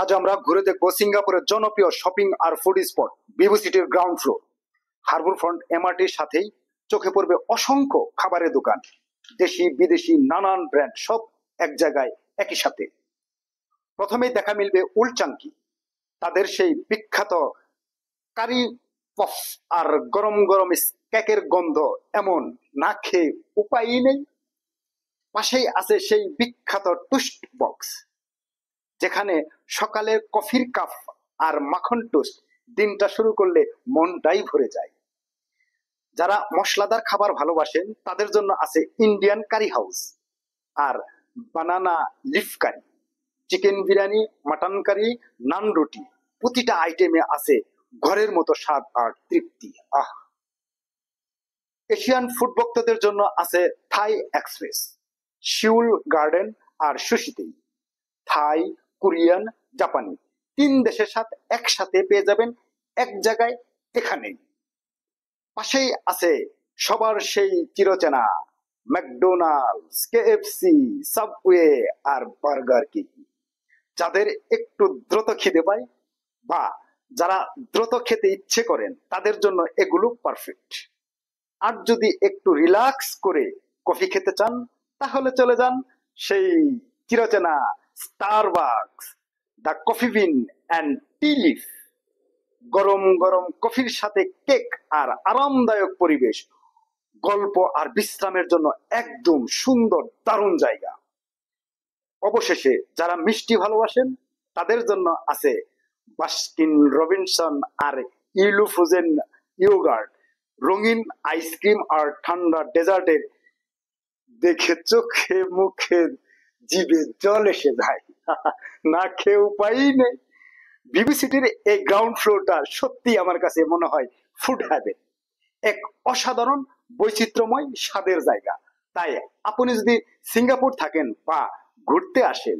আজ আমরা ঘুরে দেখবো সিঙ্গাপুরের জনপ্রিয় শপিং আর ফুড স্পট ভিভো সিটির গ্রাউন্ড ফ্লোর। হারবার ফ্রন্ট এমআরটির সাথেই চোখে পড়বে অসংখ্য খাবারের দোকান, দেশি বিদেশি নানান ব্র্যান্ড, সব এক জায়গায় একই সাথে। প্রথমেই দেখা মিলবে উলচাঙ্কি, তাদের সেই বিখ্যাত কারি পফ আর গরম গরম কেকের গন্ধ এমন, না খেয়ে উপায়ই নেই। পাশেই আছে সেই বিখ্যাত টুস্ট বক্স, যেখানে সকালে কফির কাপ আর মাখন টোস্ট দিনটা শুরু করলে মনটাই ভরে যায়। যারা মশলাদার খাবার ভালোবাসেন তাদের জন্য আছে ইন্ডিয়ান কারি হাউস আর বানানা লিফ কারি, চিকেন বিরিয়ানি, মাটন কারি, নান রুটি, প্রতিটা আইটেমে আছে ঘরের মতো স্বাদ আর তৃপ্তি। এশিয়ান ফুড ভক্তদের জন্য আছে থাই এক্সপ্রেস, শিউল গার্ডেন আর সুশিতেই। থাই, কোরিয়ান, জাপানি তিন দেশের স্বাদ একসাথে পেয়ে যাবেন এক জায়গায় এখানেই। পাশেই আছে সবার সেই চিরচেনা ম্যাকডোনাল্ডস, কেএফসি, সাবওয়ে আর বার্গার কিং। যাদের একটু দ্রুত খিদে পায় বা যারা দ্রুত খেতে ইচ্ছে করেন তাদের জন্য এগুলো পারফেক্ট। আর যদি একটু রিল্যাক্স করে কফি খেতে চান তাহলে চলে যান সেই চিরচেনা Starbucks, the coffee bin and T leaf. গরম গরম কফির সাথে কেক আর আরামদায়ক পরিবেশ, গল্প আর বিশ্রামের জন্য একদম সুন্দর দারুণ জায়গা। অবশেষে যারা মিষ্টি ভালোবাসেন তাদের জন্য আছে বাস্কিন রবিনসন আর ইলু ফ্রোজেন ইয়োগার্ট। রঙিন আইসক্রিম আর ঠান্ডা ডেজার্টের দেখে চোখে মুখে জিভে জল এসে যায়, না খেয়ে উপায়ই নেই। ভিভো সিটির এই গ্রাউন্ড ফ্লোরটা সত্যি আমার কাছে মনে হয় ফুড হ্যাভেন, এক অসাধারণ বৈচিত্র্যময় স্বাদের জায়গা। তাই আপনি যদি সিঙ্গাপুর থাকেন বা ঘুরতে আসেন,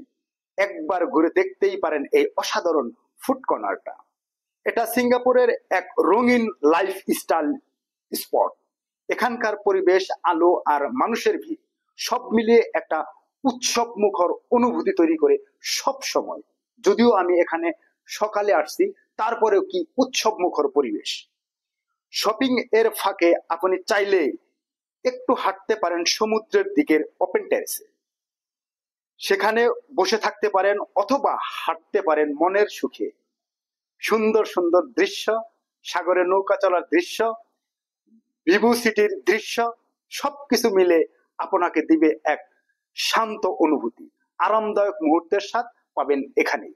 একবার ঘুরে দেখতেই পারেন এই অসাধারণ ফুড কর্নারটা। এটা সিঙ্গাপুরের এক রঙিন লাইফস্টাইল স্পট। এখানকার পরিবেশ, আলো আর মানুষের ভিড় সব মিলিয়ে একটা উৎসব মুখর অনুভূতি তৈরি করে সব সময়। যদিও আমি এখানে সকালে আসছি, তারপরেও কি উৎসব মুখর পরিবেশ। শপিং এর ফাঁকে আপনি চাইলে একটু হাঁটতে পারেন সমুদ্রের দিকের ওপেন টেরেসে, সেখানে বসে থাকতে পারেন অথবা হাঁটতে পারেন মনের সুখে। সুন্দর সুন্দর দৃশ্য, সাগরে নৌকা চলার দৃশ্য, ভিভো সিটির দৃশ্য, সবকিছু মিলে আপনাকে দিবে এক শান্ত অনুভূতি, আরামদায়ক মুহূর্তের স্বাদ পাবেন এখানেই।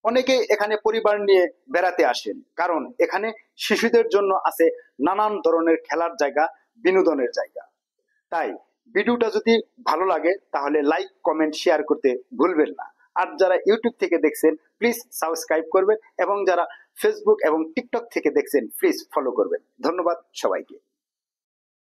অনেকে এখানে পরিবার নিয়ে বেড়াতে আসেন, কারণ এখানে শিশুদের জন্য আছে নানান ধরনের খেলার জায়গা, বিনোদনের জায়গা। তাই ভিডিওটা যদি ভালো লাগে তাহলে লাইক, কমেন্ট, শেয়ার করতে ভুলবেন না। আর যারা ইউটিউব থেকে দেখছেন প্লিজ সাবস্ক্রাইব করবেন, এবং যারা ফেসবুক এবং টিকটক থেকে দেখছেন প্লিজ ফলো করবেন। ধন্যবাদ সবাইকে।